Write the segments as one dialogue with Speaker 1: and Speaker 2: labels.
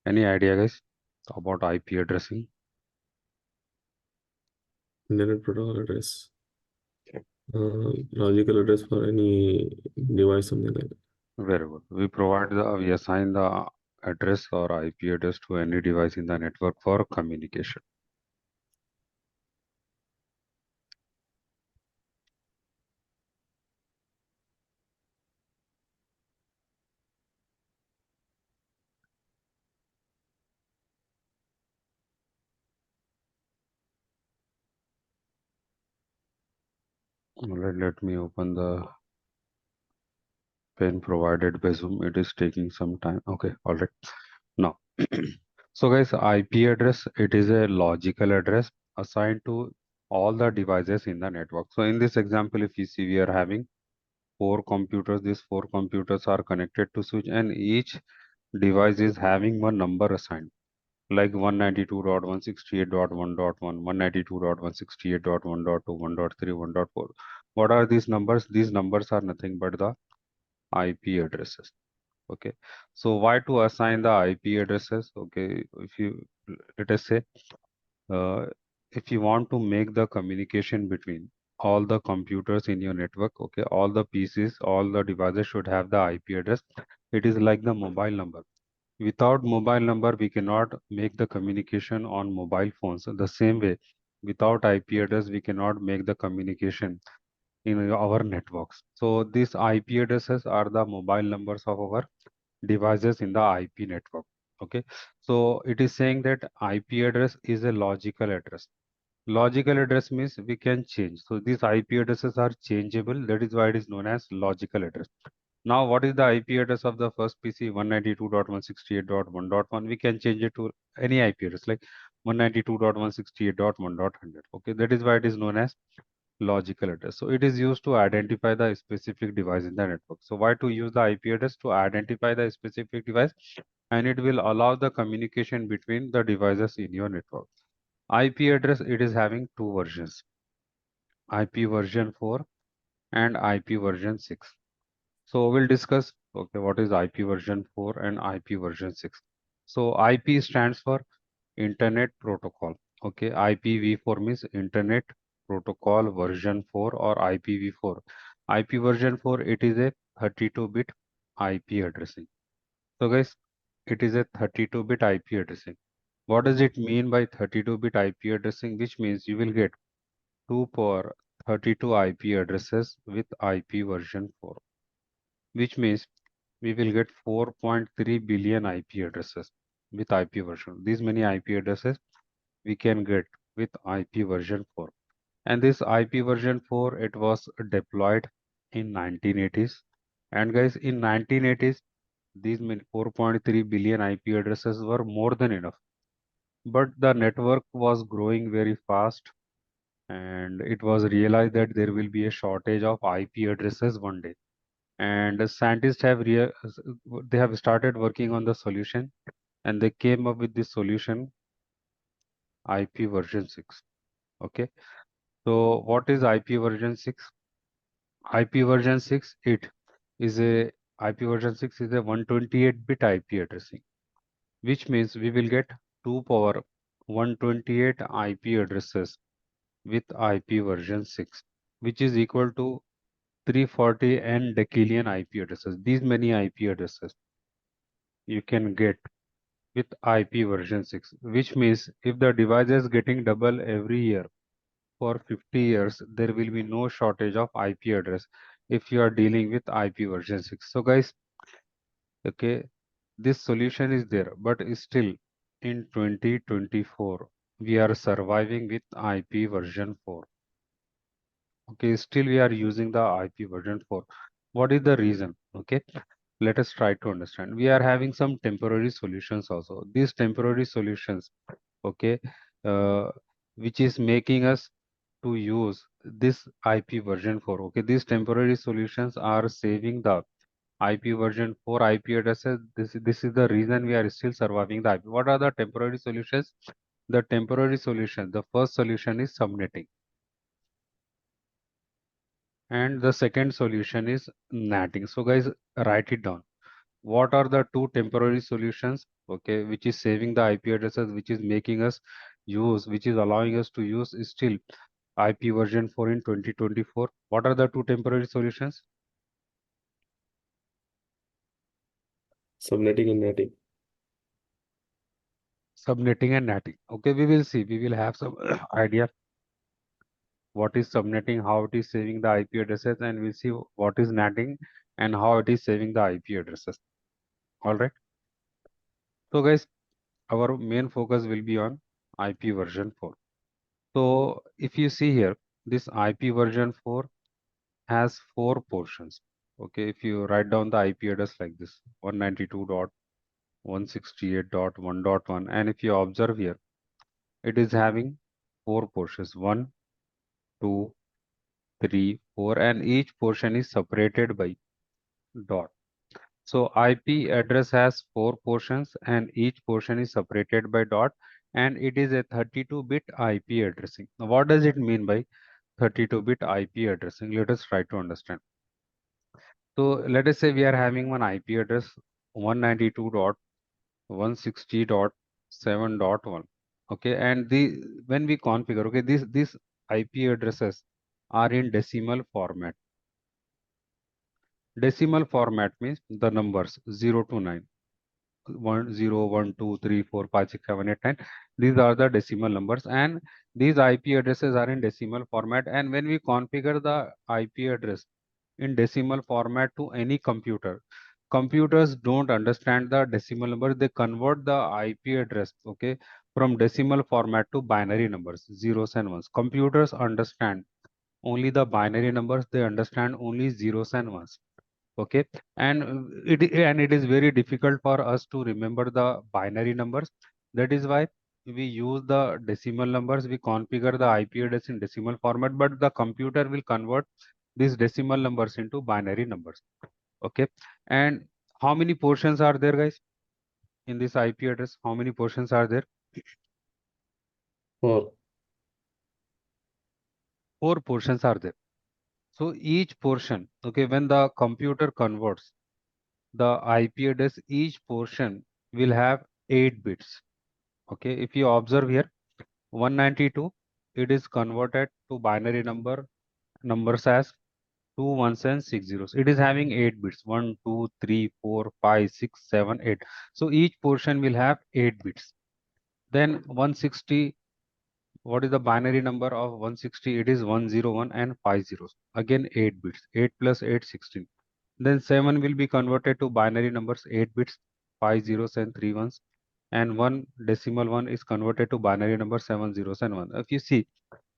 Speaker 1: Any idea, guys, about IP addressing?
Speaker 2: Internet protocol address. Logical address for any device, something like that.
Speaker 1: Very good. We assign the address or IP address to any device in the network for communication. Let me open the pen provided by Zoom. It is taking some time. Okay, all right. Now, so guys, IP address, it is a logical address assigned to all the devices in the network. So in this example, if you see, we are having four computers. These four computers are connected to switch, and each device is having one number assigned, like 192.168.1.1, 192.168.1.2, 1.3, 1.4. What are these numbers? These numbers are nothing but the IP addresses. Okay, so why to assign the IP addresses? Okay, if you let us say, uh, if you want to make the communication between all the computers in your network, okay, all the PCs, all the devices should have the IP address. It is like the mobile number. Without mobile number, we cannot make the communication on mobile phones. The same way, without IP address, we cannot make the communication in our networks. So these IP addresses are the mobile numbers of our devices in the IP network. Okay, so it is saying that IP address is a logical address. Logical address means we can change. So these IP addresses are changeable. That is why it is known as logical address. Now, what is the IP address of the first PC? 192.168.1.1. We can change it to any IP address like 192.168.1.100. Okay, that is why it is known as logical address. So it is used to identify the specific device in the network. So why to use the IP address? To identify the specific device, and it will allow the communication between the devices in your network. IP address, it is having two versions, IP version 4 and IP version 6. So we'll discuss, okay, what is IP version 4 and IP version 6. So IP stands for Internet Protocol. Okay, IPv4 means Internet Protocol version 4 or IPv4. IP version 4, it is a 32-bit IP addressing. So guys, it is a 32-bit IP addressing. What does it mean by 32-bit IP addressing? Which means you will get 2 power 32 IP addresses with IP version 4, which means we will get 4.3 billion IP addresses with IP version. These many IP addresses we can get with IP version 4. And this IP version 4, it was deployed in 1980s. And guys, in 1980s, these 4.3 billion IP addresses were more than enough. But the network was growing very fast, and it was realized that there will be a shortage of IP addresses one day. And the scientists they have started working on the solution, and they came up with this solution, IP version 6. Okay, so what is IP version 6? IP version 6, it is a IP version 6 is a 128-bit IP addressing, which means we will get 2 power 128 IP addresses with IP version 6, which is equal to 340 n decillion IP addresses. These many IP addresses you can get with IP version 6, which means if the device is getting double every year for 50 years, there will be no shortage of IP address if you are dealing with IP version 6. So guys, okay, this solution is there, but still in 2024, we are surviving with IP version 4. Okay, still we are using the IP version 4. What is the reason? Okay, let us try to understand. We are having some temporary solutions also. These temporary solutions, okay, uh, which is making us to use this IP version 4. Okay, these temporary solutions are saving the IP version 4 IP addresses. This is the reason we are still surviving the IP. What are the temporary solutions? The temporary solution, the first solution is subnetting. And the second solution is natting. So guys, write it down. what are the two temporary solutions, okay, which is saving the IP addresses, which is making us use, which is allowing us to use is still IP version 4 in 2024. What are the two temporary solutions?
Speaker 2: Subnetting and netting.
Speaker 1: Subnetting and netting. Okay, we will see. We will have some idea what is subnetting, how it is saving the IP addresses, and we'll see what is netting and how it is saving the IP addresses. All right. So guys, our main focus will be on IP version 4. So if you see here, this IP version 4 has four portions. Okay, if you write down the IP address like this, 192.168.1.1, and if you observe here, it is having four portions, 1, 2, 3, 4, and each portion is separated by dot. So IP address has four portions and each portion is separated by dot, and it is a 32-bit IP addressing. Now, what does it mean by 32-bit IP addressing? Let us try to understand. So let us say we are having one IP address 192.160.7.1. Okay, and the when we configure, okay, these IP addresses are in decimal format. Decimal format means the numbers 0 to 9. 1 0 1 2 3 4 5 6 7 8 9. These are the decimal numbers, and these IP addresses are in decimal format. And when we configure the IP address in decimal format to any computer, computers don't understand the decimal number. They convert the IP address, okay, from decimal format to binary numbers, zeros and ones. Computers understand only the binary numbers. They understand only zeros and ones. Okay, and it is very difficult for us to remember the binary numbers. That is why we use the decimal numbers. We configure the IP address in decimal format, but the computer will convert these decimal numbers into binary numbers. Okay, and how many portions are there, guys, in this IP address? How many portions are there?
Speaker 2: 4.
Speaker 1: Four portions are there. So each portion, okay, when the computer converts the IP address, each portion will have 8 bits. Okay, if you observe here, 192, it is converted to binary numbers as 2 ones and 6 zeros. It is having 8 bits, 1, 2, 3, 4, 5, 6, 7, 8. So each portion will have 8 bits. Then 160, what is the binary number of 160? It is 101 and 5 zeros. Again 8 bits, 8 plus 8, 16. Then 7 will be converted to binary numbers, 8 bits, 5 zeros and 3 ones. And one decimal one is converted to binary number, 7 zeros and 1. If you see,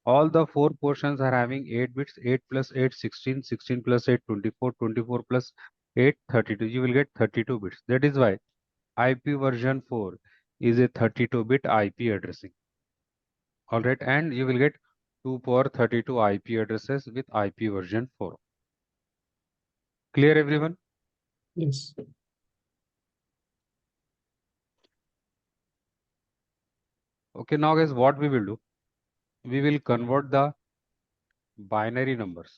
Speaker 1: all the four portions are having 8 bits, 8 plus 8, 16, 16 plus 8, 24, 24 plus 8, 32. You will get 32 bits. That is why IP version 4 is a 32-bit IP addressing. All right, and you will get 2 power 32 IP addresses with IP version 4. Clear, everyone?
Speaker 2: Yes.
Speaker 1: Okay, now guys, what we will do? We will convert the binary numbers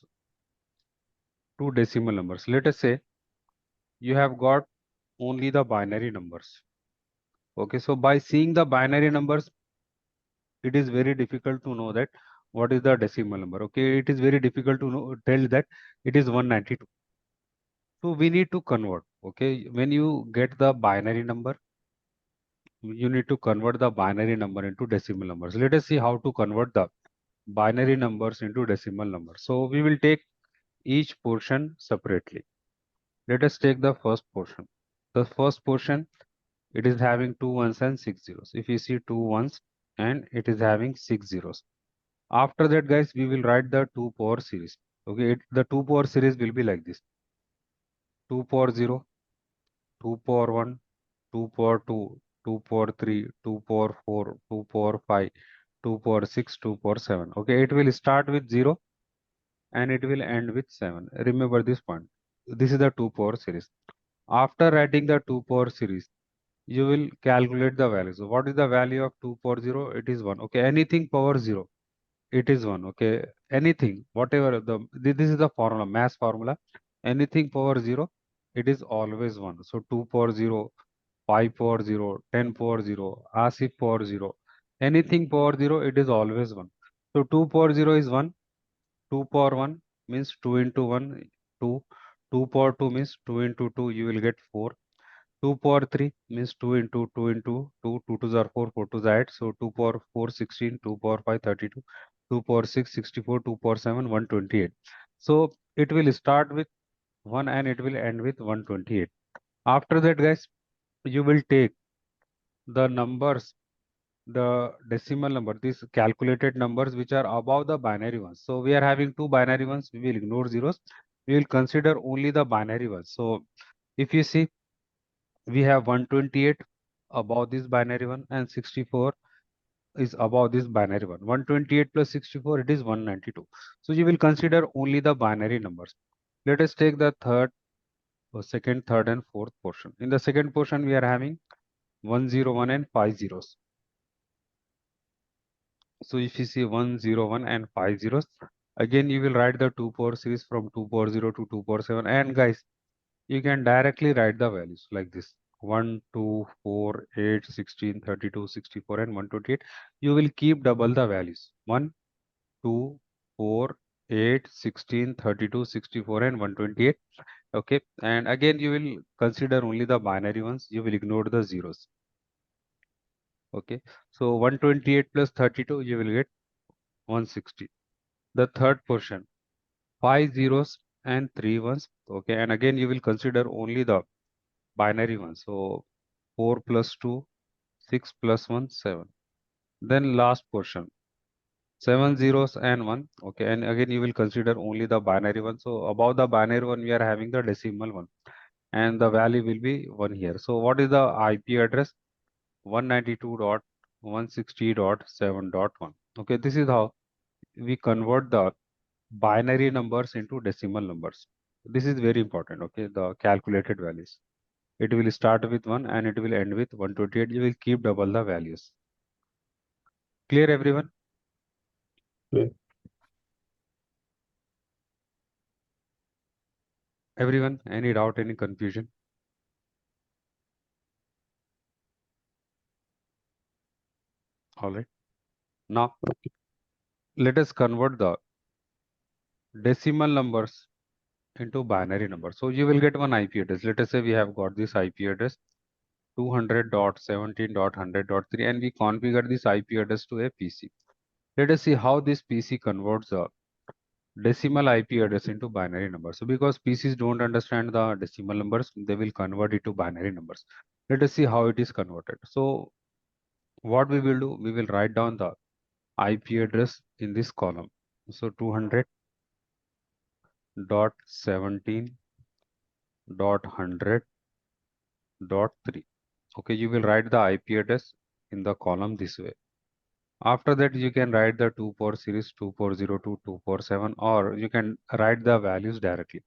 Speaker 1: to decimal numbers. Let us say you have got only the binary numbers. Okay, so by seeing the binary numbers, it is very difficult to know that what is the decimal number. Okay, it is very difficult to know, tell that it is 192. So we need to convert. Okay, when you get the binary number, you need to convert the binary number into decimal numbers. Let us see how to convert the binary numbers into decimal numbers. So we will take each portion separately. Let us take the first portion. The first portion, it is having 2 ones and 6 zeros. If you see 2 ones and it is having 6 zeros. After that, guys, we will write the 2 power series. Okay, the 2 power series will be like this: 2 power 0, 2 power 1, 2 power 2, 2 power 3, 2 power 4, 2 power 5, 2 power 6, 2 power 7. Okay, it will start with 0 and it will end with 7. Remember this point. This is the 2 power series. After writing the 2 power series, you will calculate the value. So what is the value of 2 power 0? It is 1. Okay, anything power 0, it is 1. Okay, anything, whatever this is the formula, mass formula. Anything power 0, it is always 1. So 2 power 0, 5 power 0, 10 power 0, ASIF power 0, anything power 0, it is always 1. So 2 power 0 is 1, 2 power 1 means 2 into 1, 2, 2 power 2 means 2 into 2, you will get 4. 2 power 3 means 2 into 2 into 2, 2 to are 4, 4 to the 8, so 2 power 4, 16, 2 power 5, 32, 2 power 6, 64, 2 power 7, 128. So it will start with 1 and it will end with 128. After that, guys, you will take the numbers, the decimal number, these calculated numbers which are above the binary ones. So we are having two binary ones, we will ignore zeros. We will consider only the binary ones. So if you see, we have 128 above this binary one and 64 is above this binary one. 128 plus 64, it is 192. So you will consider only the binary numbers. Let us take the second, third, and fourth portion. In the second portion, we are having 101 and 5 zeros. So if you see 101 and 5 zeros, again you will write the 2 power series from 2 power 0 to 2 power 7. And guys, you can directly write the values like this: 1, 2, 4, 8, 16, 32, 64, and 128. You will keep double the values: 1, 2, 4, 8, 16, 32, 64, and 128. Okay, and again you will consider only the binary ones. You will ignore the zeros. Okay, so 128 plus 32, you will get 160. The third portion, 5 zeros and 3 ones. Okay, and again you will consider only the binary ones. So 4 plus 2, 6 plus 1, 7. Then last portion, 7 zeros and 1. Okay, and again you will consider only the binary one. So above the binary one, we are having the decimal one, and the value will be 1 here. So what is the IP address? 192.160.7.1. Okay, this is how we convert the binary numbers into decimal numbers. This is very important. Okay, the calculated values. It will start with 1 and it will end with 128. You will keep double the values. Clear, everyone?
Speaker 2: Yeah.
Speaker 1: Everyone, any doubt, any confusion? All right. Now, let us convert the decimal numbers into binary numbers. So you will get one IP address. Let us say we have got this IP address 200.17.100.3 and we configure this IP address to a PC. Let us see how this PC converts the decimal IP address into binary numbers. So because PCs don't understand the decimal numbers, they will convert it to binary numbers. Let us see how it is converted. So what we will do, we will write down the IP address in this column. So 200.17.100.3. Okay, you will write the IP address in the column this way. After that, you can write the 2 power series 2402, 247, or you can write the values directly.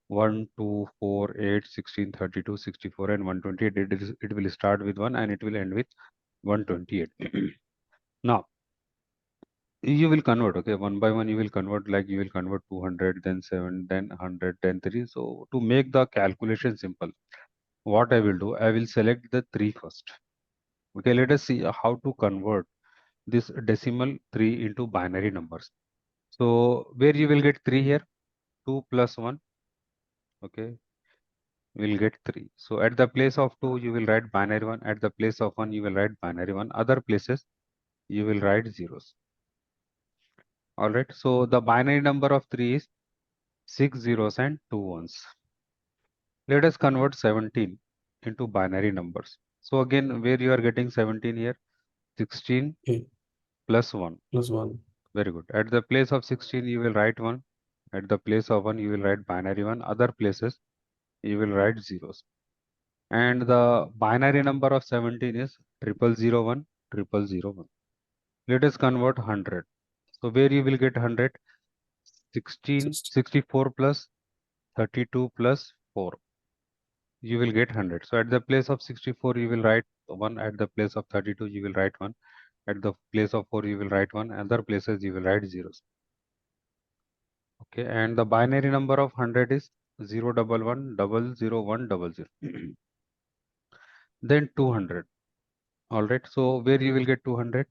Speaker 1: 1, 2, 4, 8, 16, 32, 64, and 128. It will start with 1 and it will end with 128. Now, you will convert, okay, one by one, you will convert, like you will convert 200, then 7, then 100, then 3. So, to make the calculation simple, what I will do, I will select the 3 first. Okay, let us see how to convert this decimal 3 into binary numbers. So, where you will get 3 here, 2 plus 1, okay, will get 3. So at the place of 2, you will write binary 1. At the place of 1, you will write binary 1. Other places, you will write zeros. All right. So the binary number of 3 is 6 zeros and 2 ones. Let us convert 17 into binary numbers. So again, where you are getting 17 here, 16
Speaker 2: Okay.
Speaker 1: plus 1.
Speaker 2: Plus 1.
Speaker 1: Very good. At the place of 16, you will write 1. At the place of 1, you will write binary 1. Other places, you will write zeros. And the binary number of 17 is 0001, 0001. Let us convert 100. So where you will get 100? 16,
Speaker 2: 60.
Speaker 1: 64 plus 32 plus 4. You will get 100. So at the place of 64, you will write 1. At the place of 32, you will write 1. At the place of 4, you will write 1. Other places, you will write zeros. Okay. And the binary number of 100 is 011001000. Then 200. All right. So where you will get 200?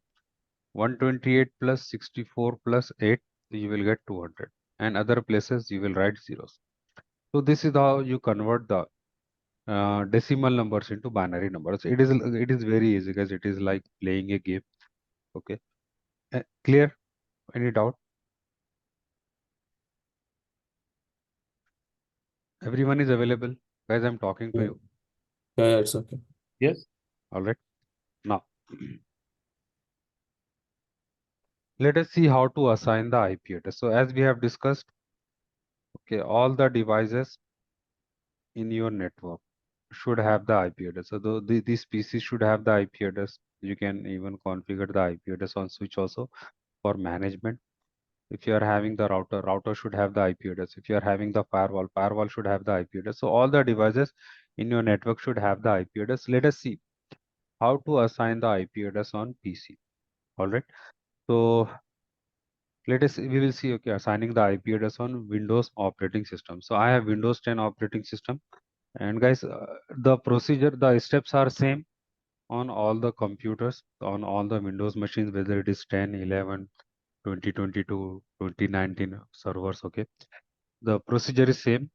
Speaker 1: 128 plus 64 plus 8, you will get 200. And other places you will write zeros. So this is how you convert the decimal numbers into binary numbers. It is very easy, guys. It is like playing a game. Okay. Clear? Any doubt? Everyone is available. Guys, I'm talking to
Speaker 2: Yeah,
Speaker 1: you.
Speaker 2: yeah, it's okay.
Speaker 1: Yes. All right. Now, let us see how to assign the IP address. So as we have discussed, okay, all the devices in your network should have the IP address. So these PCs should have the IP address. You can even configure the IP address on switch also for management. If you are having the router should have the IP address. If you are having the firewall should have the IP address. So all the devices in your network should have the IP address. Let us see how to assign the IP address on PC. All right. So we will see, okay, assigning the IP address on Windows operating system. So I have Windows 10 operating system. And guys, the steps are same on all the computers, on all the Windows machines, whether it is 10, 11, 2022, 2019 servers, okay. The procedure is same,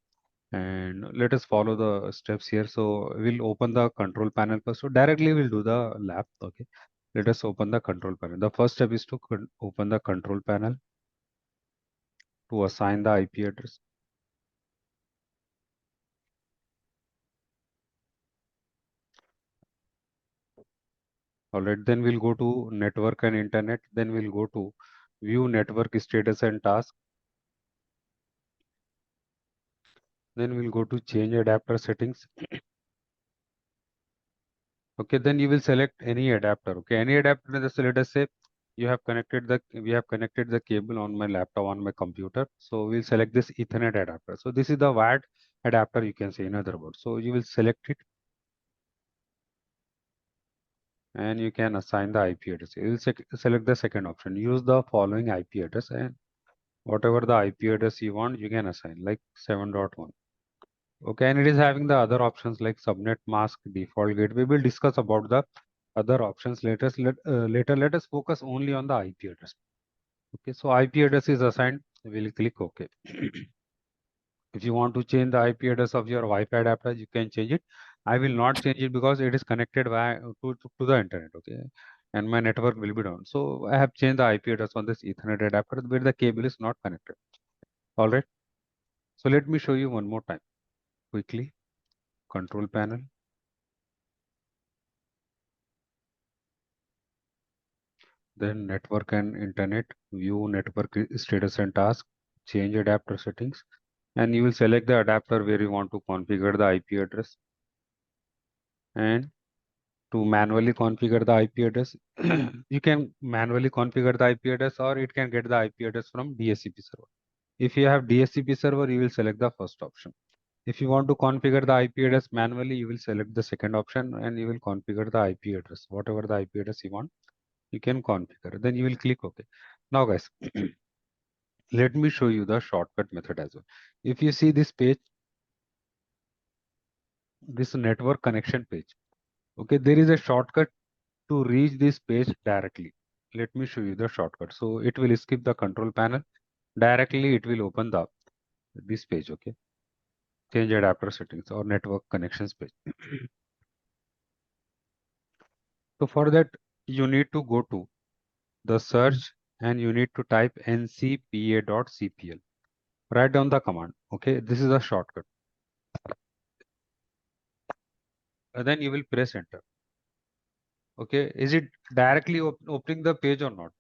Speaker 1: and let us follow the steps here. So we'll open the control panel first. So directly we'll do the lab, okay. Let us open the control panel. The first step is to open the control panel to assign the IP address. All right, then we'll go to network and internet. Then we'll go to view network status and task. Then we'll go to change adapter settings. Okay, then you will select any adapter. Okay, any adapter. Just let us say we have connected the cable on my laptop, on my computer. So we'll select this Ethernet adapter. So this is the wired adapter, you can say, in other words. So you will select it and you can assign the IP address. You will select the second option. Use the following IP address, and whatever the IP address you want, you can assign, like 7.1. Okay, and it is having the other options like subnet mask, default gate. We will discuss about the other options later. Later, let us focus only on the IP address. Okay, so IP address is assigned. We'll click OK. If you want to change the IP address of your Wi-Fi adapter, you can change it. I will not change it because it is connected via to the internet. Okay, and my network will be down. So I have changed the IP address on this Ethernet adapter where the cable is not connected. All right. So let me show you one more time quickly. Control panel. Then network and internet, view network status and task, change adapter settings, and you will select the adapter where you want to configure the IP address. And to manually configure the IP address, you can manually configure the IP address, or it can get the IP address from DHCP server. If you have DHCP server, you will select the first option. If you want to configure the IP address manually, you will select the second option and you will configure the IP address. Whatever the IP address you want, you can configure. Then you will click OK. Now, guys, let me show you the shortcut method as well. If you see this page, this network connection page, okay, there is a shortcut to reach this page directly. Let me show you the shortcut. So it will skip the control panel. Directly, it will open this page, okay? Change adapter settings or network connections page. So for that, you need to go to the search and you need to type ncpa.cpl. Write down the command, okay? This is a shortcut. And then you will press enter. Okay, is it directly opening the page or not?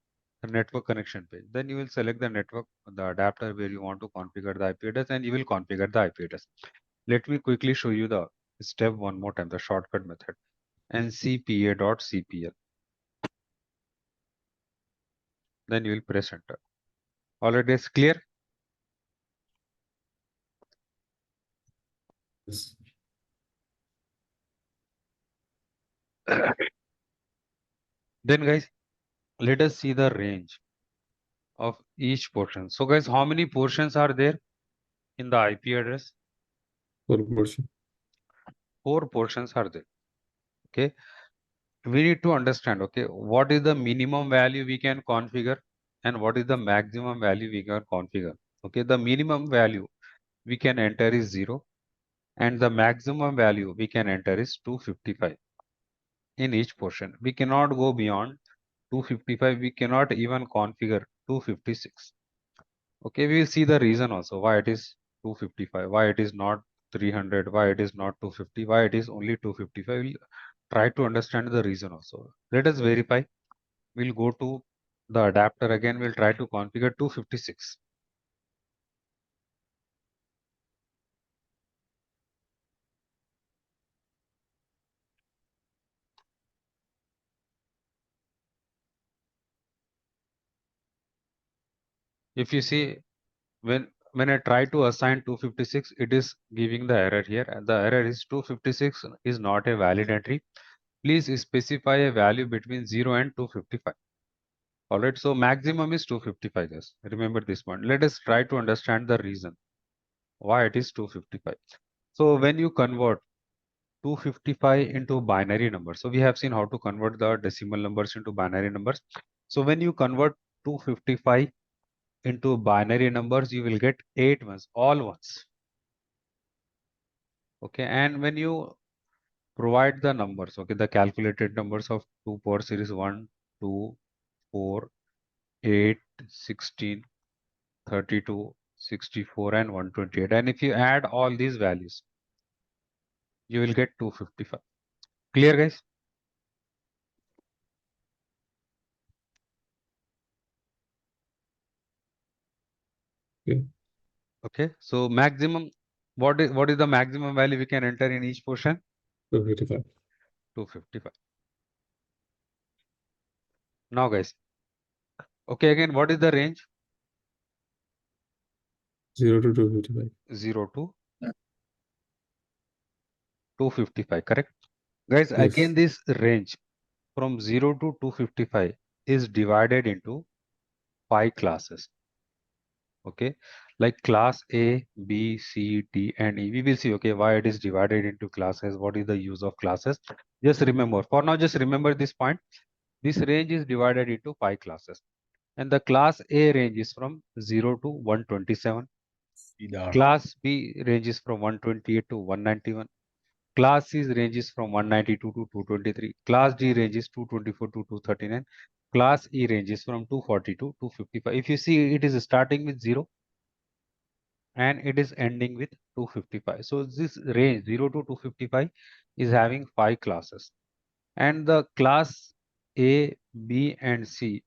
Speaker 1: The network connection page. Then you will select the network, the adapter where you want to configure the IP address, and you will configure the IP address. Let me quickly show you the step one more time, the shortcut method. ncpa.cpl. Then you will press enter. Already it's clear.
Speaker 2: Yes.
Speaker 1: Then guys, let us see the range of each portion. So guys, how many portions are there in the IP address?
Speaker 2: For portion.
Speaker 1: 4 portions are there. Okay. We need to understand, okay, what is the minimum value we can configure and what is the maximum value we can configure. Okay, the minimum value we can enter is 0 and the maximum value we can enter is 255 in each portion. We cannot go beyond 255. We cannot even configure 256. Okay, we will see the reason also why it is 255, why it is not 300, why it is not 250, why it is only 255. We'll try to understand the reason also. Let us verify. We'll go to the adapter again. We'll try to configure 256. If you see, when I try to assign 256, it is giving the error here, and the error is 256 is not a valid entry. Please specify a value between 0 and 255. All right, so maximum is 255. Yes, remember this point. Let us try to understand the reason why it is 255. So when you convert 255 into binary numbers, so we have seen how to convert the decimal numbers into binary numbers. So when you convert 255 into binary numbers, you will get 8 ones, all ones. Okay, and when you provide the numbers, okay, the calculated numbers of 2 power series 1, 2, 4, 8, 16, 32, 64 and 128, and if you add all these values, you will get 255. Clear, guys?
Speaker 2: Okay.
Speaker 1: Okay, so maximum, what is the maximum value we can enter in each portion?
Speaker 2: 255.
Speaker 1: 255. Now, guys, okay, again, what is the range?
Speaker 2: 0 to 255.
Speaker 1: 0 to 255, correct? Guys,
Speaker 2: Yes.
Speaker 1: again, this range from 0 to 255 is divided into 5 classes. Okay, like class A, B, C, D, and E. We will see, okay, why it is divided into classes, what is the use of classes. Just remember, for now, just remember this point. This range is divided into 5 classes. And the class A range is from 0 to 127. Class B ranges from 128 to 191. Class C ranges from 192 to 223. Class D ranges 224 to 239. Class E ranges from 240 to 255. If you see, it is starting with 0 and it is ending with 255. So this range 0 to 255 is having 5 classes. And the class A, B, and C,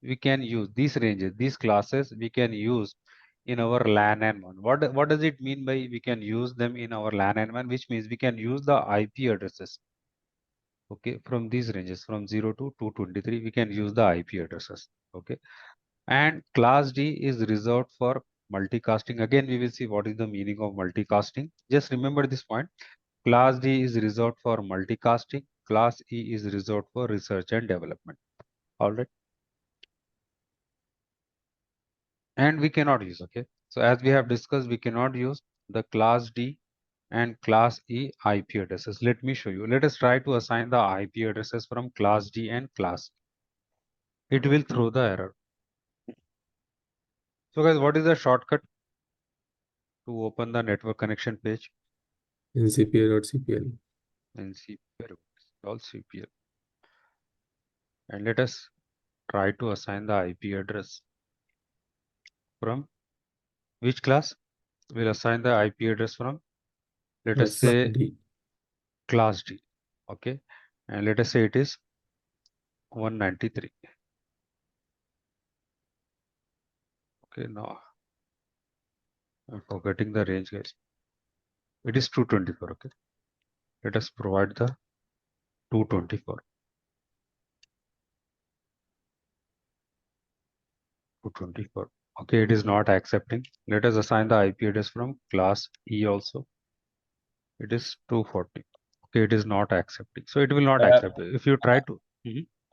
Speaker 1: we can use these ranges, these classes we can use in our LAN and WAN. What does it mean by we can use them in our LAN and WAN? Which means we can use the IP addresses. Okay, from these ranges from 0 to 223, we can use the IP addresses. Okay, and class D is reserved for multicasting. Again, we will see what is the meaning of multicasting. Just remember this point. Class D is reserved for multicasting. Class E is reserved for research and development. All right. And we cannot use, okay, so as we have discussed, we cannot use the class D and class E IP addresses. Let me show you. Let us try to assign the IP addresses from class D and class E. It will throw the error. So guys, what is the shortcut to open the network connection page?
Speaker 2: ncpl.cpl.
Speaker 1: ncpl all cpl, and let us try to assign the IP address from which class. We'll assign the IP address from, let us say,
Speaker 2: D.
Speaker 1: class D. Okay, and let us say it is 193. Okay, now I'm forgetting the range, guys. It is 224. Okay, let us provide the 224. 224. Okay, it is not accepting. Let us assign the IP address from class E also. It is 240. Okay, it is not accepting. So it will not accept. If you try to.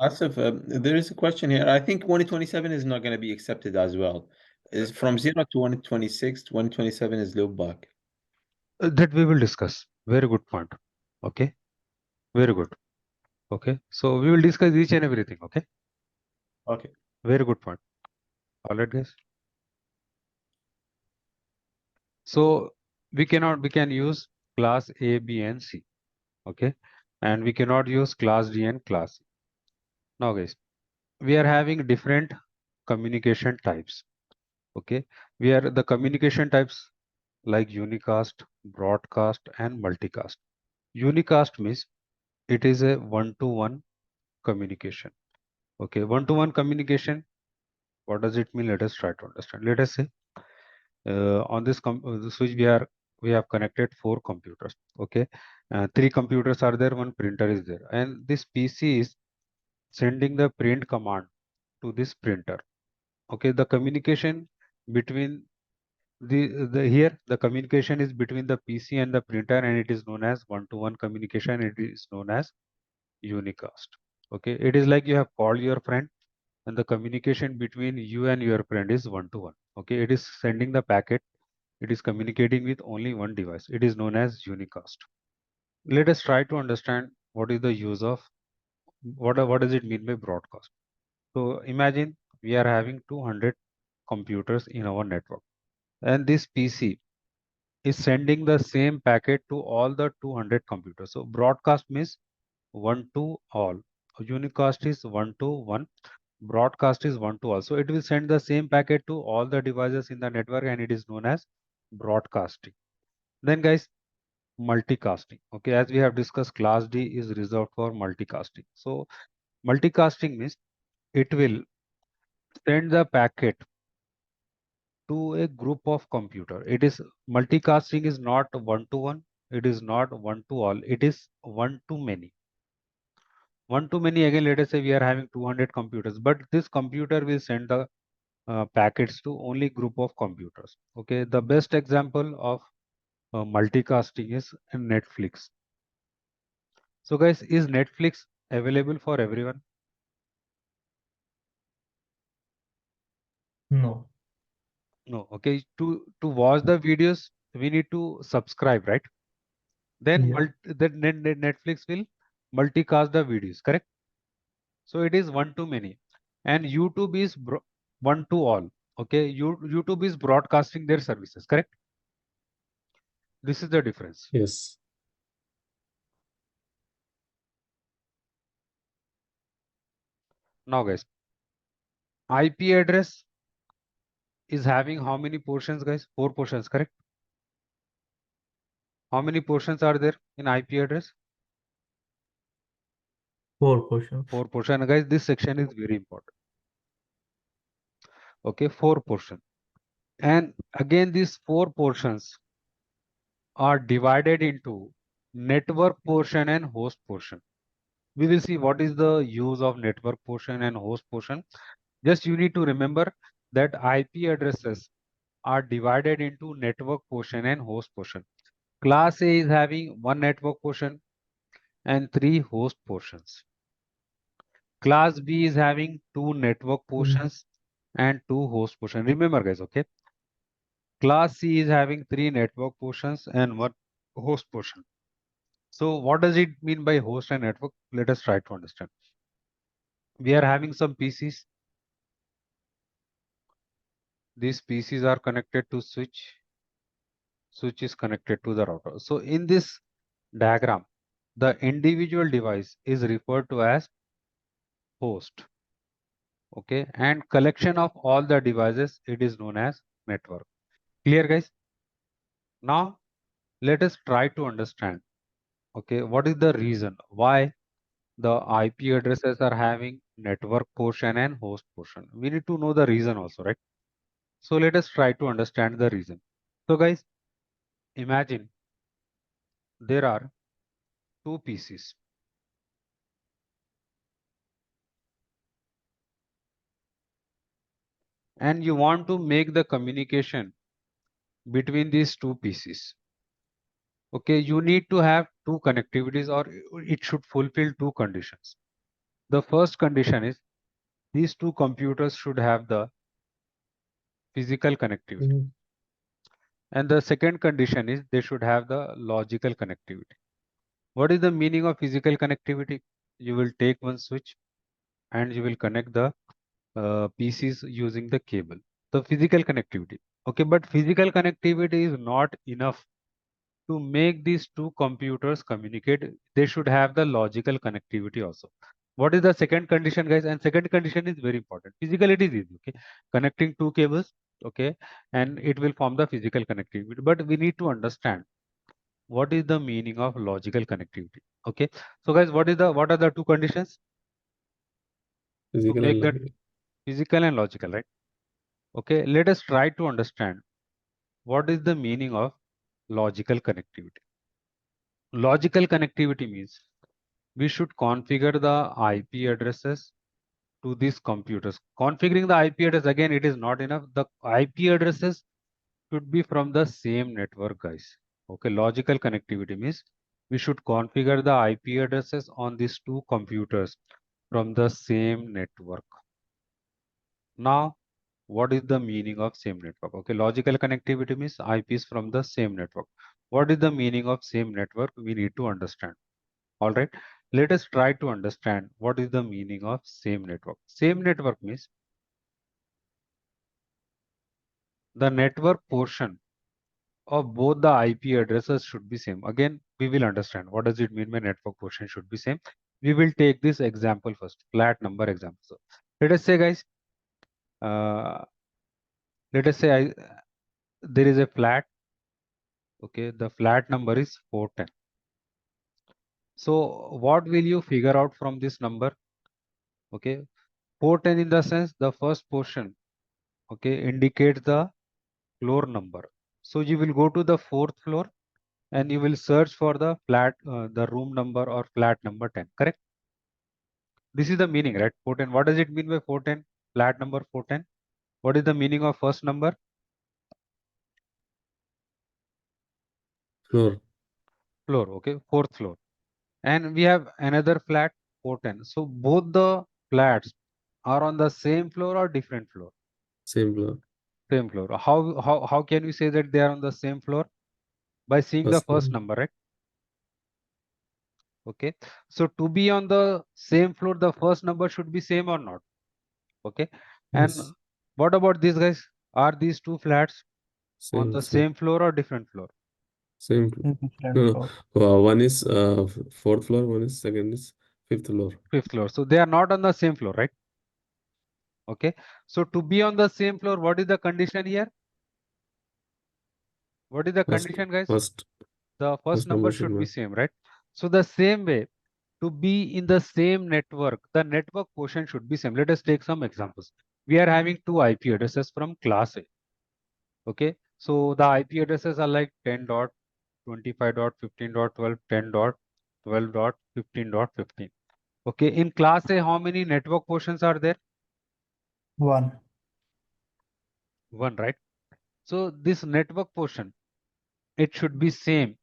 Speaker 3: Asif, there is a question here. I think 127 is not going to be accepted as well. Is from 0 to 126, 127 is loopback.
Speaker 1: That we will discuss. Very good point. Okay. Very good. Okay. So we will discuss each and everything. Okay.
Speaker 3: Okay.
Speaker 1: Very good point. All right, guys. So we can use class A, B, and C. Okay. And we cannot use class D and class E. Now, guys, we are having different communication types. Okay. We are the communication types like unicast, broadcast, and multicast. Unicast means it is a one-to-one communication. Okay, one-to-one communication. What does it mean? Let us try to understand. Let us say on this the switch we have connected 4 computers. Okay, 3 computers are there, 1 printer is there, and this PC is sending the print command to this printer. Okay, the communication between the here the communication is between the PC and the printer, and it is known as one-to-one communication. It is known as unicast. Okay, it is like you have called your friend and the communication between you and your friend is one-to-one. Okay, it is sending the packet, it is communicating with only one device. It is known as unicast. Let us try to understand what is the use of what does it mean by broadcast. So imagine we are having 200 computers in our network, and this PC is sending the same packet to all the 200 computers. So broadcast means one to all. Unicast is one to one. Broadcast is one to all. So it will send the same packet to all the devices in the network, and it is known as broadcasting. Then, guys, multicasting. Okay, as we have discussed, class D is reserved for multicasting. So multicasting means it will send the packet to a group of computer. It is multicasting is not one to one. It is not one to all. It is one to many. One to many, again, let us say we are having 200 computers, but this computer will send the packets to only group of computers. Okay, the best example of multicasting is Netflix. So guys, is Netflix available for everyone?
Speaker 4: No.
Speaker 1: No. Okay, to watch the videos, we need to subscribe, right? Then
Speaker 4: Yeah.
Speaker 1: Netflix will multicast the videos, correct? So it is one to many, and YouTube is one to all. Okay, YouTube is broadcasting their services, correct? This is the difference.
Speaker 2: Yes.
Speaker 1: Now, guys, IP address is having how many portions, guys? 4 portions, correct? How many portions are there in IP address?
Speaker 4: 4 portions.
Speaker 1: 4 portions, guys. This section is very important. Okay, 4 portions. And again, these 4 portions are divided into network portion and host portion. We will see what is the use of network portion and host portion. Just you need to remember that IP addresses are divided into network portion and host portion. Class A is having 1 network portion and 3 host portions. Class B is having 2 network portions and 2 host portions. Remember, guys, okay? Class C is having 3 network portions and 1 host portion. So what does it mean by host and network? Let us try to understand. We are having some PCs. These PCs are connected to switch. Switch is connected to the router. So in this diagram, the individual device is referred to as host. Okay, and collection of all the devices, it is known as network. Clear, guys? Now let us try to understand, okay, what is the reason why the IP addresses are having network portion and host portion. We need to know the reason also, right? So let us try to understand the reason. So guys, imagine there are 2 PCs. And you want to make the communication between these 2 PCs. Okay, you need to have 2 connectivities, or it should fulfill 2 conditions. The first condition is these 2 computers should have the physical connectivity. And the second condition is they should have the logical connectivity. What is the meaning of physical connectivity? You will take one switch and you will connect the PCs using the cable. The physical connectivity. Okay, but physical connectivity is not enough to make these two computers communicate. They should have the logical connectivity also. What is the second condition, guys? And second condition is very important. Physical, it is easy. Okay, connecting two cables. Okay, and it will form the physical connectivity. But we need to understand what is the meaning of logical connectivity. Okay, so guys, what are the two conditions to
Speaker 2: Physical
Speaker 1: make
Speaker 2: and
Speaker 1: that
Speaker 2: logical.
Speaker 1: physical and logical, right? Okay, let us try to understand what is the meaning of logical connectivity. Logical connectivity means we should configure the IP addresses to these computers. Configuring the IP address, again, it is not enough. The IP addresses should be from the same network, guys. Okay, logical connectivity means we should configure the IP addresses on these two computers from the same network. Now, what is the meaning of same network? Okay, logical connectivity means IPs from the same network. What is the meaning of same network? We need to understand. All right, let us try to understand what is the meaning of same network. Same network means the network portion of both the IP addresses should be same. Again, we will understand what does it mean by network portion should be same. We will take this example first, flat number example. So let us say, guys, uh, let us say there is a flat. Okay, the flat number is 410. So what will you figure out from this number? Okay, 410 in the sense the first portion, okay, indicates the floor number. So you will go to the fourth floor and you will search for the the room number or flat number 10, correct? This is the meaning, right? 410. What does it mean by 410? Flat number 410. What is the meaning of first number?
Speaker 2: Floor.
Speaker 1: Floor, okay, fourth floor. And we have another flat 410. So both the flats are on the same floor or different floor?
Speaker 2: Same floor.
Speaker 1: Same floor. How can we say that they are on the same floor? By seeing the
Speaker 2: First
Speaker 1: first
Speaker 2: one.
Speaker 1: number, right? Okay. So to be on the same floor, the first number should be same or not? Okay. And
Speaker 2: Yes.
Speaker 1: what about these guys? Are these two flats on
Speaker 2: Same.
Speaker 1: the
Speaker 2: Same.
Speaker 1: same floor or different floor?
Speaker 2: Same floor.
Speaker 4: Different
Speaker 2: No,
Speaker 4: floor.
Speaker 2: no. One is fourth floor. One is second is fifth floor.
Speaker 1: Fifth floor. So they are not on the same floor, right? Okay. So to be on the same floor, what is the condition here? What is the condition, guys? The first number should be same, right? So the same way, to be in the same network, the network portion should be same. Let us take some examples. We are having two IP addresses from class A. Okay. So the IP addresses are like 10.25.15.12, 10.12.15.15. Okay. In class A, how many network portions are there?
Speaker 4: One.
Speaker 1: One, right? So this network portion, it should be same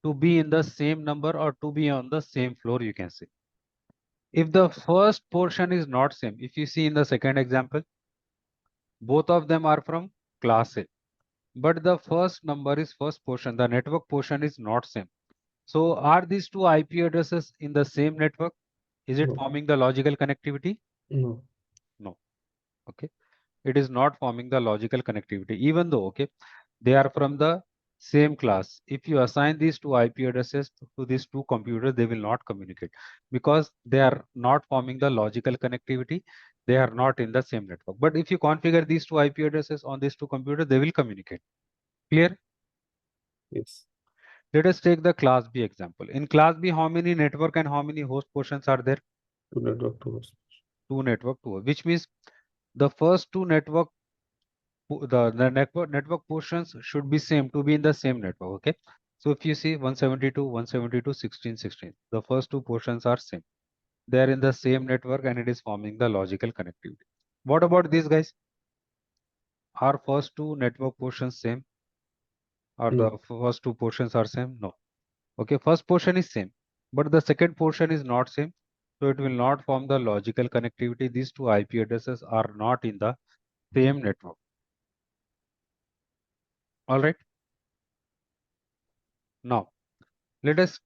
Speaker 1: to be in the same number or to be on the same floor, you can say. If the first portion is not same, if you see in the second example, both of them are from class A, but the first number is first portion, the network portion is not same. So are these two IP addresses in the same network? Is it
Speaker 2: No.
Speaker 1: forming the logical connectivity?
Speaker 2: No.
Speaker 1: No. Okay. It is not forming the logical connectivity, even though, okay, they are from the same class. If you assign these two IP addresses to these two computers, they will not communicate because they are not forming the logical connectivity. They are not in the same network. But if you configure these two IP addresses on these two computers, they will communicate. Clear?
Speaker 2: Yes.
Speaker 1: Let us take the class B example. In class B, how many network and how many host portions are there?
Speaker 2: Two network, two host.
Speaker 1: Two network, two, which means the first two network the network portions should be same to be in the same network. Okay, so if you see 172 172 16 16, the first two portions are same, they are in the same network and it is forming the logical connectivity. What about these guys? Are first two network portions same or the
Speaker 2: No.
Speaker 1: first two portions are same? No. Okay, first portion is same but the second portion is not same, so it will not form the logical connectivity. These two IP addresses are not in the same network. All right. Now, let us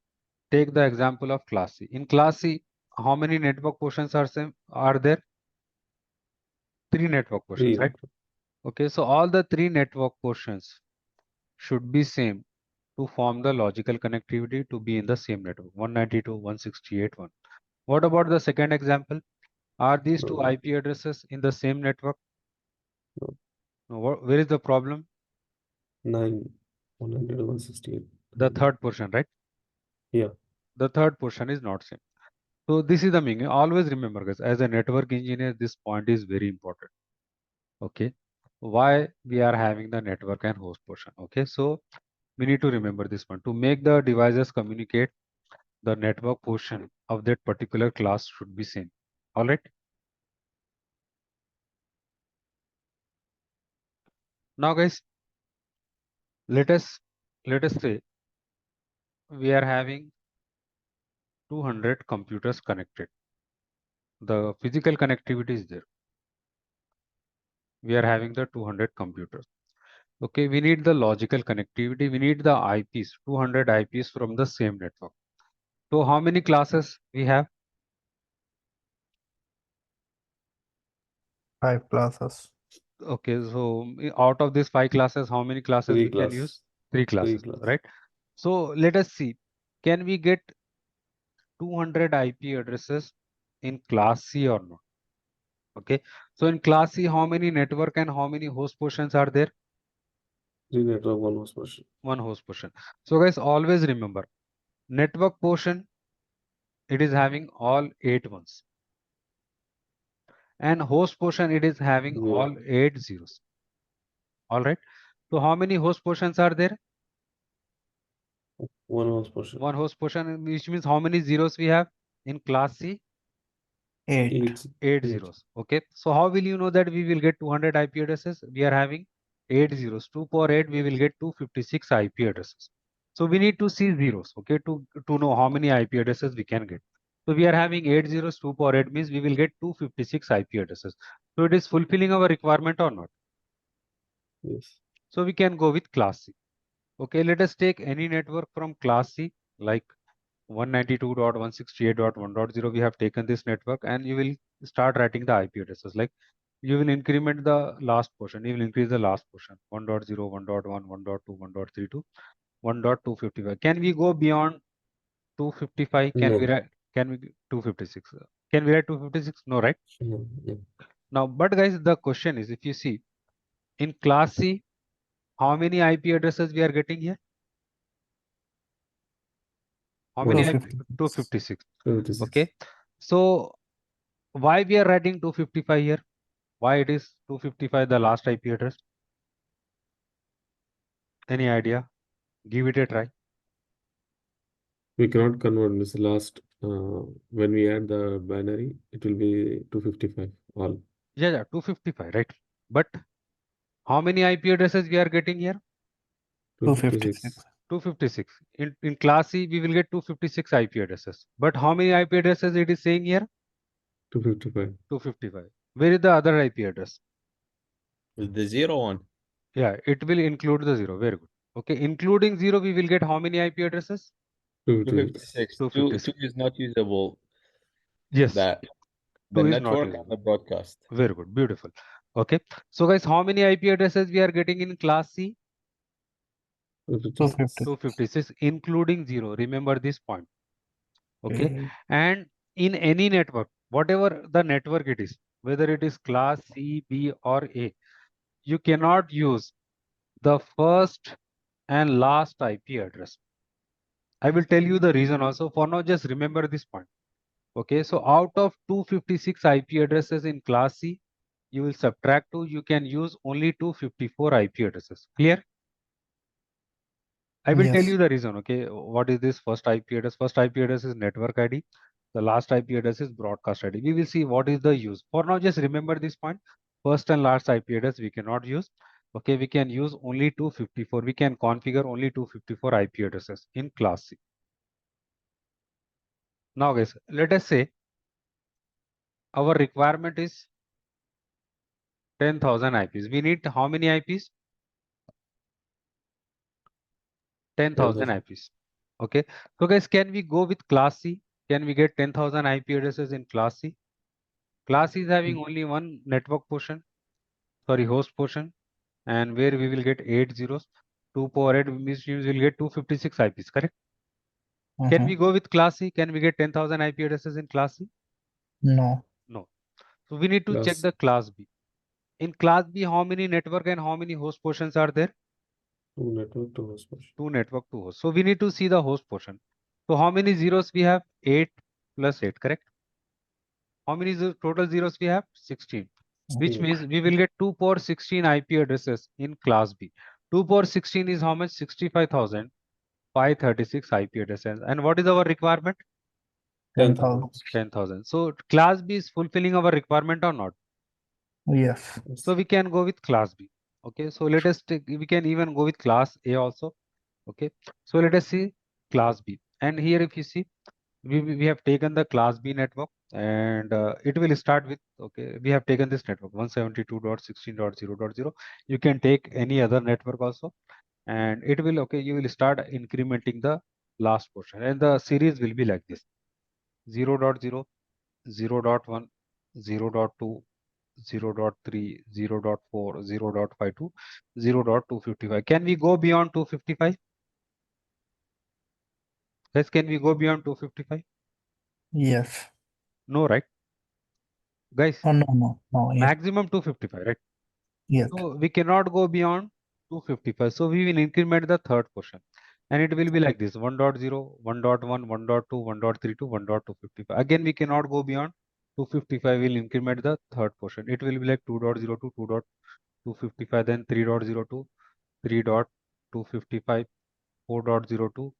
Speaker 1: take the example of class C. In class C, how many network portions are there? 3 network portions,
Speaker 2: 3.
Speaker 1: right? Okay, so all the 3 network portions should be same to form the logical connectivity to be in the same network, 192, 168.1. What about the second example? Are these two
Speaker 2: No.
Speaker 1: IP addresses in the same network?
Speaker 2: No.
Speaker 1: No, where is the problem?
Speaker 2: 9, 100, 168.
Speaker 1: The third portion, right?
Speaker 2: Yeah.
Speaker 1: The third portion is not same. So this is the meaning. Always remember, guys, as a network engineer, this point is very important. Okay, why we are having the network and host portion? Okay, so we need to remember this one. To make the devices communicate, the network portion of that particular class should be same. All right. Now, guys, let us say we are having 200 computers connected. The physical connectivity is there. We are having the 200 computers. Okay, we need the logical connectivity. We need the IPs, 200 IPs from the same network. So how many classes we have?
Speaker 4: 5 classes.
Speaker 1: Okay, so out of these 5 classes, how many classes
Speaker 2: 3
Speaker 1: we can use?
Speaker 2: class.
Speaker 1: 3
Speaker 2: 3
Speaker 1: classes,
Speaker 2: class.
Speaker 1: right? So let us see. Can we get 200 IP addresses in class C or not? Okay, so in class C, how many network and how many host portions are there?
Speaker 2: 3 network, 1 host portion.
Speaker 1: 1 host portion. So guys, always remember, network portion, it is having all 8 ones. And host portion, it is having
Speaker 2: 0.
Speaker 1: all 8 zeros. All right. So how many host portions are there?
Speaker 2: 1 host portion.
Speaker 1: 1 host portion, which means how many zeros we have in class C?
Speaker 4: 8.
Speaker 2: 8.
Speaker 1: 8
Speaker 2: 8.
Speaker 1: zeros. Okay. So how will you know that we will get 200 IP addresses? We are having 8 zeros. 2 power 8, we will get 256 IP addresses. So we need to see zeros, okay, to know how many IP addresses we can get. So we are having 8 zeros, 2 power 8 means we will get 256 IP addresses. So it is fulfilling our requirement or not?
Speaker 2: Yes.
Speaker 1: So we can go with class C. Okay, let us take any network from class C, like 192.168.1.0. We have taken this network and you will start writing the IP addresses. Like you will increment the last portion, you will increase the last portion 1.0, 1.1, 1.2, 1.3 to 1.255. Can we go beyond 255? Can we
Speaker 2: No.
Speaker 1: write? Can we 256? Can we write 256? No, right?
Speaker 2: No. No.
Speaker 1: Now, but guys, the question is, if you see in class C, how many IP addresses we are getting here? How many? 256.
Speaker 2: 256.
Speaker 1: Okay. So why we are writing 255 here? Why it is 255 the last IP address? Any idea? Give it a try.
Speaker 2: We cannot convert this last. When we add the binary, it will be 255 all.
Speaker 1: Yeah, 255, right? But how many IP addresses we are getting here?
Speaker 2: 256.
Speaker 1: 256. In class C, we will get 256 IP addresses. But how many IP addresses it is saying here?
Speaker 2: 255.
Speaker 1: 255. Where is the other IP address?
Speaker 3: The 0 one.
Speaker 1: Yeah, it will include the 0. Very good. Okay, including 0, we will get how many IP addresses?
Speaker 2: 256.
Speaker 3: 256. 2 is not usable.
Speaker 1: Yes,
Speaker 3: The
Speaker 1: 2 is not
Speaker 3: network and
Speaker 1: usable.
Speaker 3: the broadcast.
Speaker 1: Very good. Beautiful. Okay. So guys, how many IP addresses we are getting in class C?
Speaker 2: 256.
Speaker 1: 256, including 0. Remember this point. Okay.
Speaker 4: Okay.
Speaker 1: And in any network, whatever the network it is, whether it is class C, B, or A, you cannot use the first and last IP address. I will tell you the reason also. For now, just remember this point. Okay. So out of 256 IP addresses in class C, you will subtract 2. You can use only 254 IP addresses. Clear? I will tell
Speaker 4: Yes.
Speaker 1: you the reason. Okay, what is this first IP address? First IP address is network ID. The last IP address is broadcast ID. We will see what is the use. For now, just remember this point. First and last IP address we cannot use. Okay, we can use only 254. We can configure only 254 IP addresses in class C. Now, guys, let us say our requirement is 10,000 IPs. We need how many IPs? 10,000 IPs. Okay. So guys, can we go with class C? Can we get 10,000 IP addresses in class C? Class C is having only one network portion, sorry, host portion, and where we will get 8 zeros. 2 power 8 means we will get 256 IPs, correct? Can we go with class C? Can we get 10,000 IP addresses in class C?
Speaker 4: No.
Speaker 1: No. So we need to check the class B. In class B, how many network and how many host portions are there?
Speaker 2: 2 network, 2 host portion.
Speaker 1: 2 network, 2 host. So we need to see the host portion. So how many zeros we have? 8 plus 8, correct? How many total zeros we have? 16. Which means we will get 2 power 16 IP addresses in class B. 2 power 16 is how much? 65,536 IP addresses. And what is our requirement?
Speaker 4: 10,000.
Speaker 1: 10,000. So class B is fulfilling our requirement or not?
Speaker 4: Yes.
Speaker 1: So we can go with class B. Okay. So let us take, we can even go with class A also. Okay. So let us see class B. And here if you see, we have taken the class B network and it will start with, okay, we have taken this network 172.16.0.0. You can take any other network also and it will, okay, you will start incrementing the last portion and the series will be like this 0.0, 0.1, 0.2, 0.3, 0.4, 0.52, 0.255. Can we go beyond 255? Yes, can we go beyond 255?
Speaker 4: Yes.
Speaker 1: No, right? Guys,
Speaker 4: Oh, no. Yeah.
Speaker 1: maximum 255, right?
Speaker 4: Yes.
Speaker 1: So we cannot go beyond 255. So we will increment the third portion. And it will be like this 1.0, 1.1, 1.2, 1.32, 1.255. Again, we cannot go beyond 255. We'll increment the third portion. It will be like 2.02, 2.255, then 3.02, 3.255, 4.02,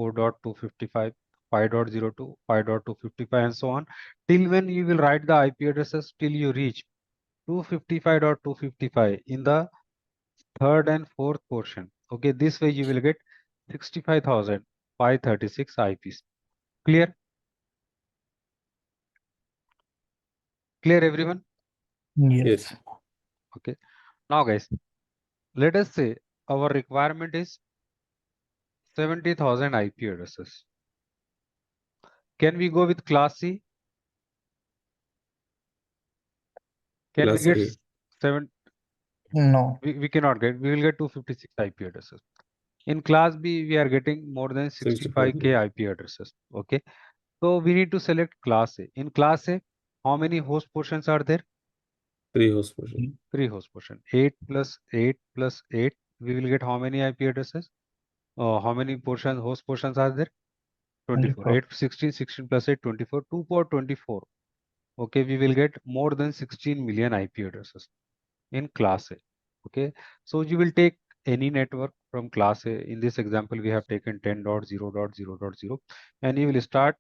Speaker 1: 4.255, 5.02, 5.255, and so on. Till when you will write the IP addresses till you reach 255.255 in the third and fourth portion. Okay, this way you will get 65,536 IPs. Clear? Clear, everyone?
Speaker 4: Yes.
Speaker 1: Okay. Now, guys, let us say our requirement is 70,000 IP addresses. Can we go with class C? Can
Speaker 2: Class
Speaker 1: we get
Speaker 2: A.
Speaker 1: 7?
Speaker 4: No.
Speaker 1: We cannot get. We will get 256 IP addresses. In class B, we are getting more than 65K IP addresses. Okay. So we need to select class A. In class A, how many host portions are there?
Speaker 2: 3 host portion.
Speaker 1: 3 host portion. 8 plus 8 plus 8. We will get how many IP addresses? How many portions, host portions are there? 24. 8, 16, 16 plus 8, 24. 2 power 24. Okay, we will get more than 16 million IP addresses in class A. Okay, so you will take any network from class A. In this example, we have taken 10.0.0.0 and you will start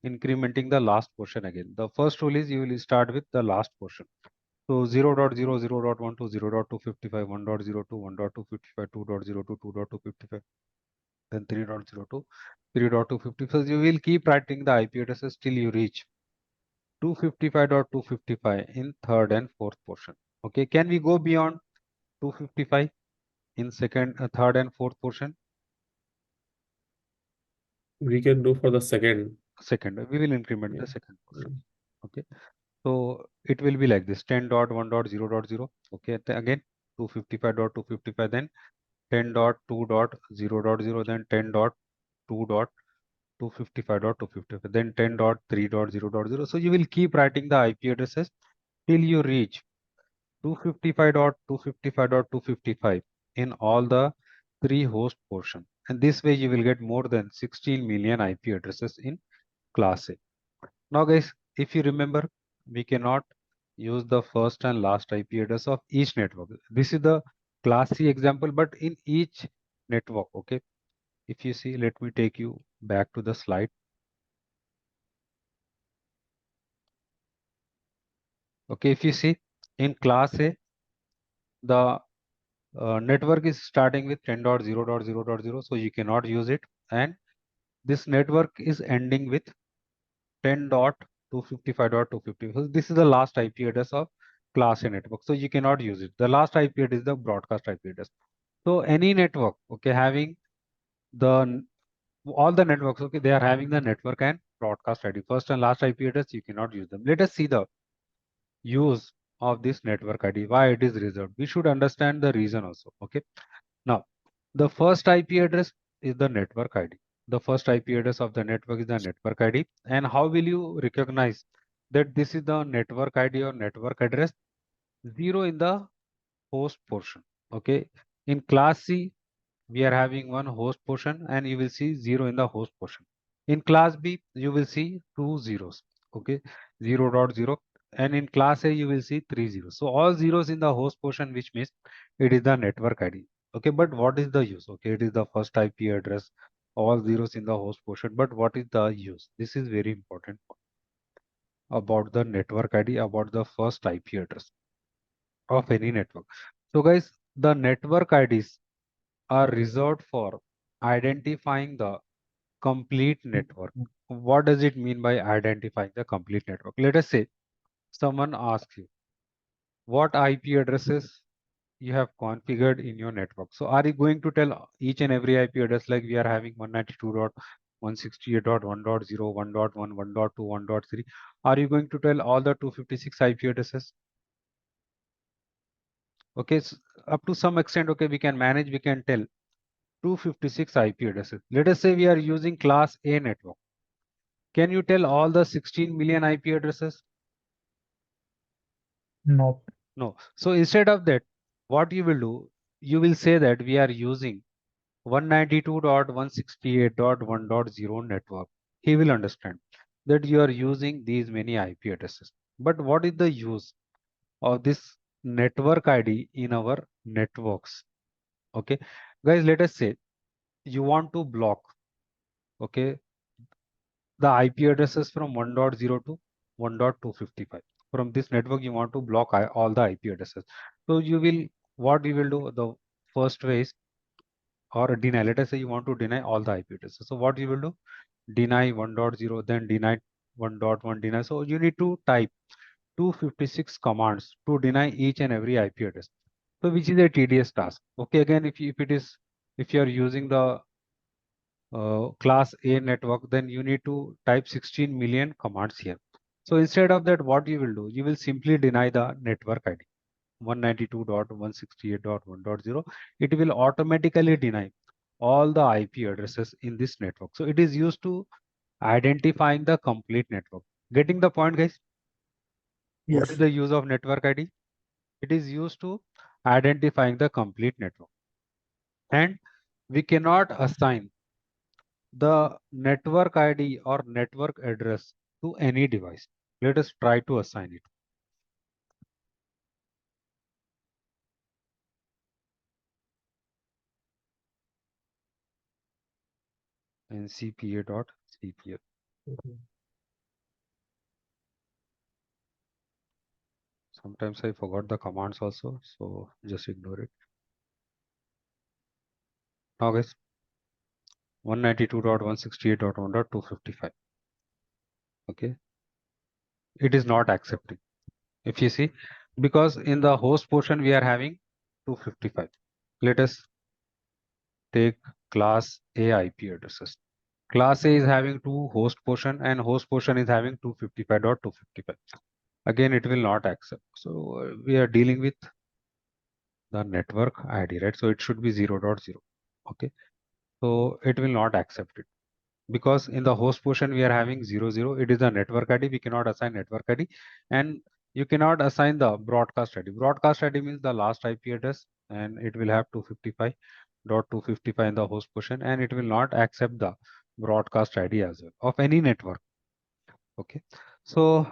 Speaker 1: incrementing the last portion again. The first rule is you will start with the last portion. So 0.0, 0.12, 0.255, 1.02, 1.255, 2.02, 2.255, then 3.02, 3.255. You will keep writing the IP addresses till you reach 255.255 in third and fourth portion. Okay, can we go beyond 255 in second, third and fourth portion?
Speaker 2: We can do for the second.
Speaker 1: Second, we will increment the second portion. Okay, so it will be like this 10.1.0.0. Okay, again 255.255, then 10.2.0.0, then 10.2.255.255, then 10.3.0.0. So you will keep writing the IP addresses till you reach 255.255.255 in all the 3 host portion. And this way you will get more than 16 million IP addresses in class A. Now guys, if you remember, we cannot use the first and last IP address of each network. This is the class C example, but in each network, okay. If you see, let me take you back to the slide. Okay, if you see in class A, the network is starting with 10.0.0.0, so you cannot use it. And this network is ending with 10.255.250. So this is the last IP address of class A network. So you cannot use it. The last IP address is the broadcast IP address. So any network, okay, having all the networks, okay, they are having the network and broadcast ID. First and last IP address, you cannot use them. Let us see the use of this network ID, why it is reserved. We should understand the reason also, okay. Now, the first IP address is the network ID. The first IP address of the network is the network ID. And how will you recognize that this is the network ID or network address? 0 in the host portion, okay. In class C, we are having one host portion and you will see 0 in the host portion. In class B, you will see 2 zeros, okay, 0.0. And in class A, you will see 3 zeros. So all zeros in the host portion, which means it is the network ID. Okay, but what is the use? Okay, it is the first IP address, all zeros in the host portion. But what is the use? This is very important about the network ID, about the first IP address of any network. So guys, the network IDs are reserved for identifying the complete network. What does it mean by identifying the complete network? Let us say someone asks you what IP addresses you have configured in your network. So are you going to tell each and every IP address, like we are having 192.168.1.0, 1.1, 1.2, 1.3? Are you going to tell all the 256 IP addresses? Okay, so up to some extent, okay, we can manage, we can tell 256 IP addresses. Let us say we are using class A network. Can you tell all the 16 million IP addresses?
Speaker 4: No.
Speaker 1: No. So instead of that, what you will do, you will say that we are using 192.168.1.0 network. He will understand that you are using these many IP addresses. But what is the use of this network ID in our networks? Okay, guys, let us say you want to block, okay, the IP addresses from 1.0 to 1.255. From this network, you want to block all the IP addresses. So you will, what you will do, the first way is, or deny. Let us say you want to deny all the IP addresses. So what you will do, deny 1.0, then deny 1.1, deny. So you need to type 256 commands to deny each and every IP address. So which is a tedious task. Okay, again, if you are using the class A network, then you need to type 16 million commands here. So instead of that, what you will do, you will simply deny the network ID 192.168.1.0. It will automatically deny all the IP addresses in this network. So it is used to identifying the complete network. Getting the point, guys? What is
Speaker 4: Yes.
Speaker 1: the use of network ID? It is used to identifying the complete network. And we cannot assign the network ID or network address to any device. Let us try to assign it. ncpa.cpl. Sometimes I forgot the commands also, so just ignore it. Now guys, 192.168.1.255. Okay, it is not accepting. If you see, because in the host portion we are having 255. Let us take class A IP addresses. Class A is having two host portion and host portion is having 255.255. Again, it will not accept. So we are dealing with the network ID, right? So it should be 0.0. Okay. So it will not accept it because in the host portion we are having 00. It is the network ID. We cannot assign network ID, and you cannot assign the broadcast ID. Broadcast ID means the last IP address, and it will have 255.255 in the host portion, and it will not accept the broadcast ID as well of any network. Okay. So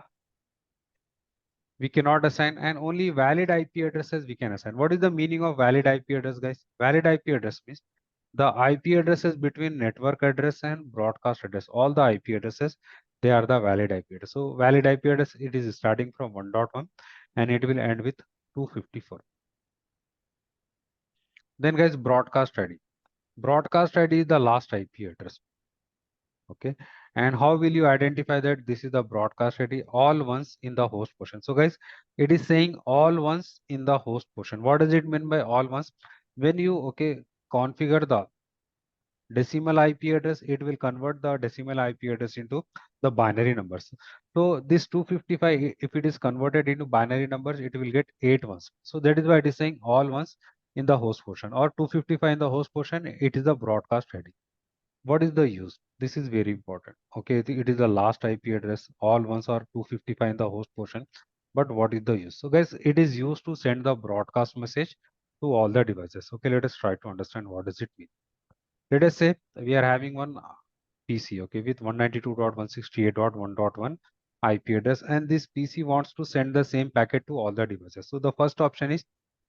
Speaker 1: we cannot assign, and only valid IP addresses we can assign. What is the meaning of valid IP address, guys? Valid IP address means the IP addresses between network address and broadcast address. All the IP addresses, they are the valid IP address. So valid IP address, it is starting from 1.1 and it will end with 254. Then guys, broadcast ID. Broadcast ID is the last IP address. Okay, and how will you identify that this is the broadcast ID? All ones in the host portion. So guys, it is saying all ones in the host portion. What does it mean by all ones? When you configure the decimal IP address, it will convert the decimal IP address into the binary numbers. So this 255, if it is converted into binary numbers, it will get 8 ones. So that is why it is saying all ones in the host portion, or 255 in the host portion, it is the broadcast heading. What is the use? This is very important. Okay, it is the last IP address, all ones are 255 in the host portion. But what is the use? So guys, it is used to send the broadcast message to all the devices. Okay, let us try to understand what does it mean. Let us say we are having one PC, okay, with 192.168.1.1 IP address, and this PC wants to send the same packet to all the devices. So the first option is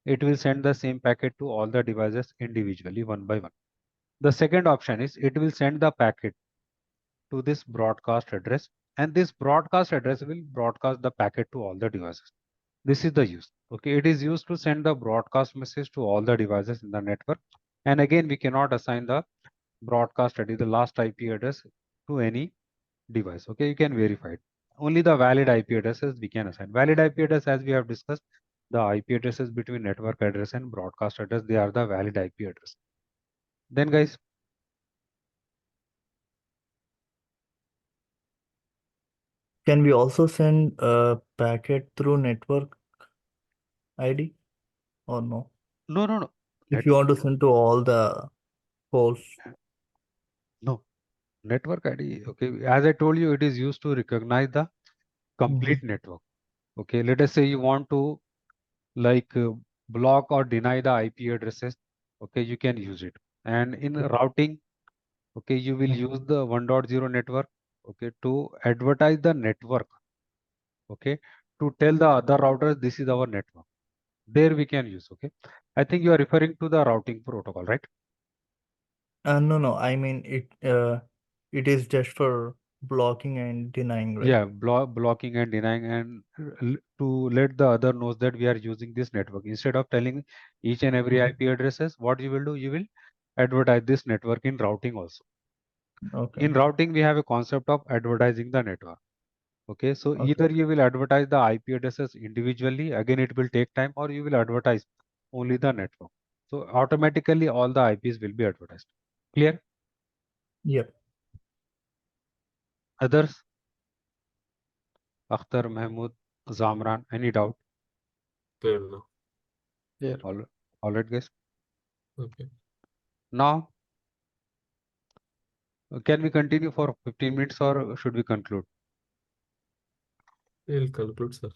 Speaker 1: it will send the same packet to all the devices individually, one by one. The second option is it will send the packet to this broadcast address, and this broadcast address will broadcast the packet to all the devices. This is the use. Okay, it is used to send the broadcast message to all the devices in the network. And again, we cannot assign the broadcast ID, the last IP address, to any device. Okay, you can verify it. Only the valid IP addresses we can assign. Valid IP address, as we have discussed, the IP addresses between network address and broadcast address, they are the valid IP address. Then guys,
Speaker 4: Can we also send a packet through network ID or no?
Speaker 1: no.
Speaker 4: If you want to send to all the hosts.
Speaker 1: No, network ID. Okay, as I told you, it is used to recognize the complete network. Okay, let us say you want to like block or deny the IP addresses. Okay, you can use it. And in routing, okay, you will use the 1.0 network. Okay, to advertise the network. Okay, to tell the other routers this is our network. There we can use. Okay, I think you are referring to the routing protocol, right?
Speaker 4: No. I mean it is just for blocking and denying, right?
Speaker 1: Yeah, blocking and denying, and to let the other knows that we are using this network. Instead of telling each and every IP addresses, what you will do, you will advertise this network in routing also.
Speaker 4: Okay.
Speaker 1: In routing, we have a concept of advertising the network. Okay, so
Speaker 4: Okay.
Speaker 1: either you will advertise the IP addresses individually, again it will take time, or you will advertise only the network. So automatically all the IPs will be advertised. Clear?
Speaker 4: Yep.
Speaker 1: Others? Akhtar, Mahmood, Zamran, any doubt?
Speaker 2: Clear now.
Speaker 3: Yeah.
Speaker 1: All right, guys.
Speaker 2: Okay.
Speaker 1: Now, can we continue for 15 minutes or should we conclude?
Speaker 2: We'll conclude, sir.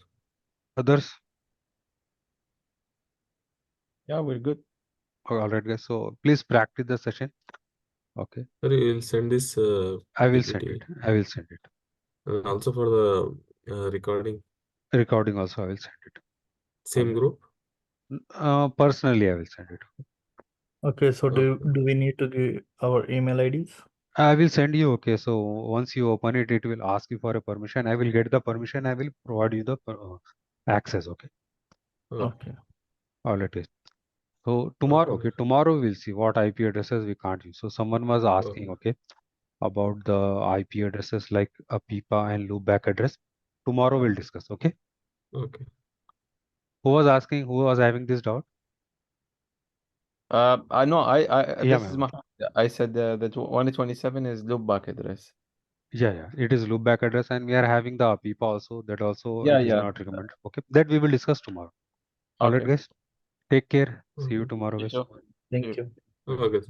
Speaker 1: Others?
Speaker 3: Yeah, we're good.
Speaker 1: All right, guys. So please practice the session. Okay.
Speaker 2: Sir, you will send this
Speaker 1: I will send
Speaker 2: PPT.
Speaker 1: it. I will send it.
Speaker 2: And also for the recording,
Speaker 1: Recording also, I will send it.
Speaker 2: same
Speaker 1: Okay.
Speaker 2: group.
Speaker 1: Personally, I will send it.
Speaker 4: Okay, so do we need to give our email IDs?
Speaker 1: I will send you. Okay. So once you open it, it will ask you for a permission. I will get the permission. I will provide you the access. Okay.
Speaker 4: Okay.
Speaker 1: All right. Guys. So tomorrow, okay, tomorrow we'll see what IP addresses we can't use. So someone was asking, okay, about the IP addresses like a PIPA and loopback address. Tomorrow we'll discuss. Okay.
Speaker 2: Okay.
Speaker 1: Who was asking? Who was having this doubt?
Speaker 3: I know.
Speaker 1: Yeah,
Speaker 3: This is
Speaker 1: ma'am.
Speaker 3: I said that 127 is loopback address.
Speaker 1: Yeah. It is loopback address, and we are having the PIPA also. That also
Speaker 3: Yeah,
Speaker 1: it is
Speaker 3: yeah.
Speaker 1: not recommended. Okay. That we will discuss tomorrow. All right,
Speaker 3: Okay.
Speaker 1: guys. Take care. See you
Speaker 2: Okay.
Speaker 1: tomorrow,
Speaker 3: You
Speaker 1: guys.
Speaker 3: too.
Speaker 4: Thank you.
Speaker 2: Okay.